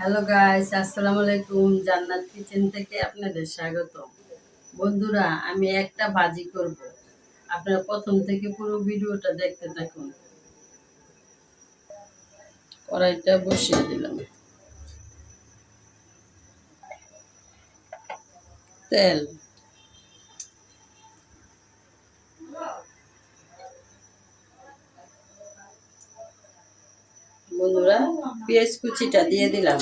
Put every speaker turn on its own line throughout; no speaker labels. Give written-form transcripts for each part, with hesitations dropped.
Hello guys, আসসালামু আলাইকুম। জান্নাত কিচেন থেকে আপনাদের স্বাগত। বন্ধুরা, আমি একটা ভাজি করব। আপনারা প্রথম থেকে পুরো ভিডিওটা দেখতে থাকুন। কড়াইটা বসিয়ে দিলাম, তেল, বন্ধুরা পেঁয়াজ কুচিটা দিয়ে দিলাম।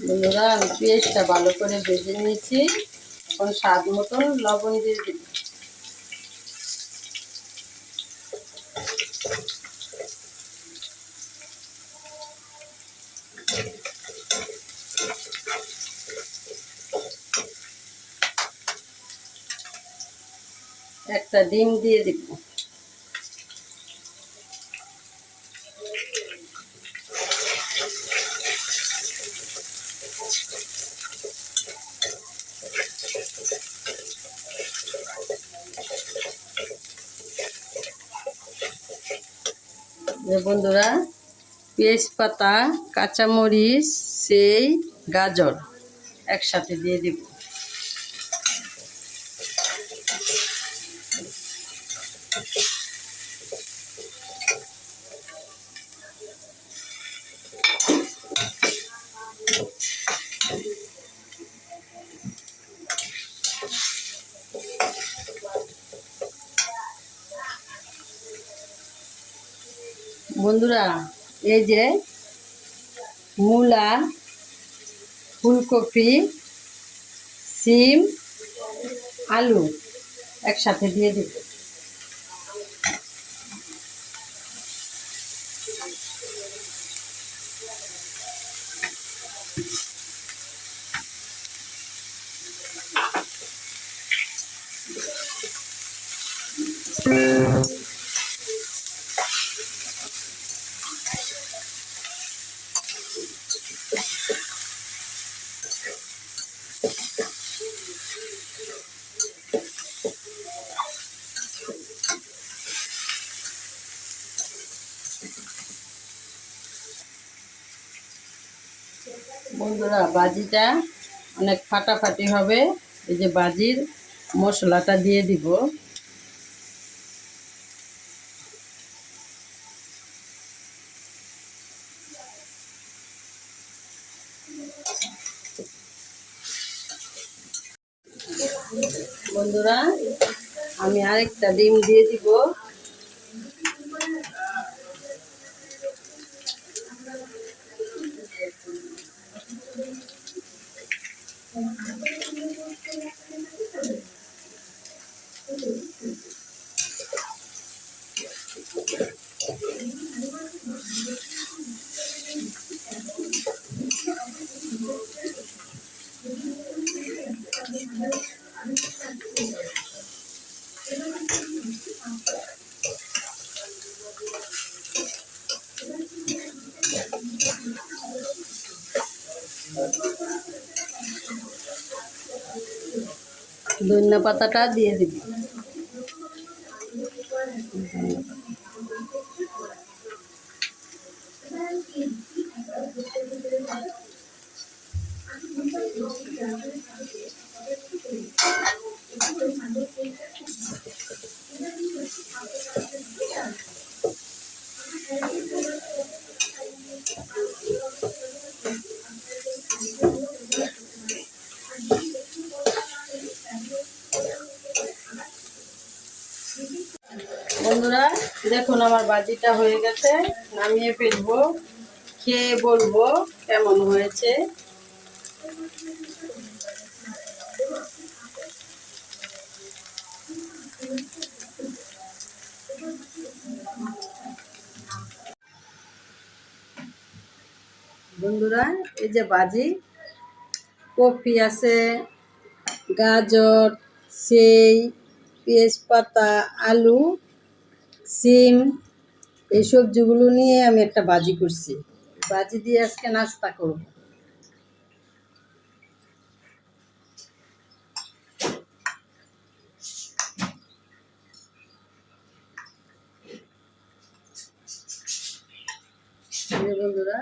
বন্ধুরা, আমি পেঁয়াজটা ভালো করে ভেজে নিয়েছি। এখন স্বাদ মতন লবণ দিয়ে দিলাম। একটা ডিম দিয়ে দিব। বন্ধুরা, পেঁয়াজ পাতা, কাঁচামরিচ, সেই গাজর একসাথে দিয়ে দিব। বন্ধুরা, এই যে মূলা, ফুলকপি, সিম, আলু একসাথে দিয়ে দিব। বন্ধুরা, ভাজিটা অনেক ফাটাফাটি হবে। এই যে ভাজির মশলাটা দিয়ে দিব। বন্ধুরা, আমি আরেকটা ডিম দিয়ে দিব। ধনিয়া পাতাটা দিয়ে দিব। বন্ধুরা, দেখুন আমার ভাজিটা হয়ে গেছে। নামিয়ে ফেলবো, খেয়ে বলবো কেমন হয়েছে। বন্ধুরা, এই যে ভাজি, কপি আছে, গাজর, সেই, পেঁয়াজ পাতা, আলু, সিম, এই সবজিগুলো নিয়ে আমি একটা ভাজি করছি। ভাজি দিয়ে আজকে নাস্তা করব। বন্ধুরা।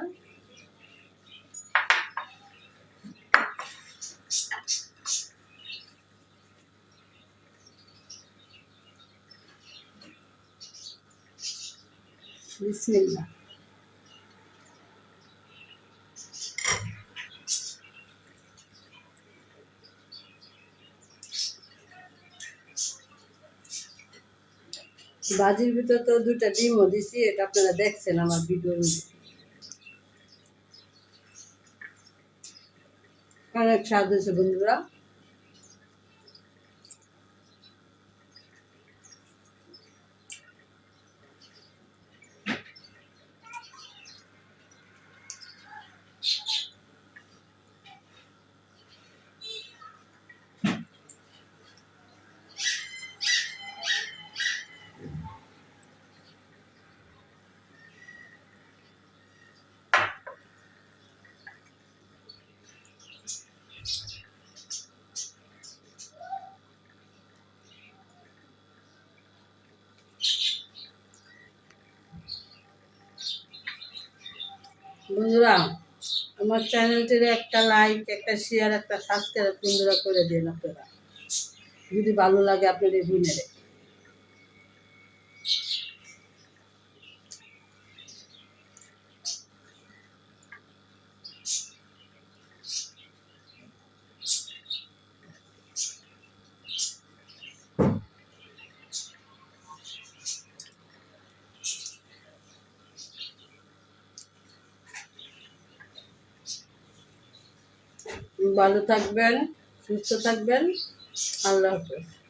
বিসমিল্লাহ। ভাজির ভিতর তো 2টা ডিমও দিছি, এটা আপনারা দেখছেন আমার ভিডিওর মধ্যে। অনেক স্বাদ হয়েছে বন্ধুরা। বন্ধুরা, আমার চ্যানেলটির একটা লাইক, একটা শেয়ার, একটা সাবস্ক্রাইব বন্ধুরা করে দিন আপনারা, যদি ভালো লাগে আপনাদের বোনের। ভালো থাকবেন, সুস্থ থাকবেন। আল্লাহ হাফেজ।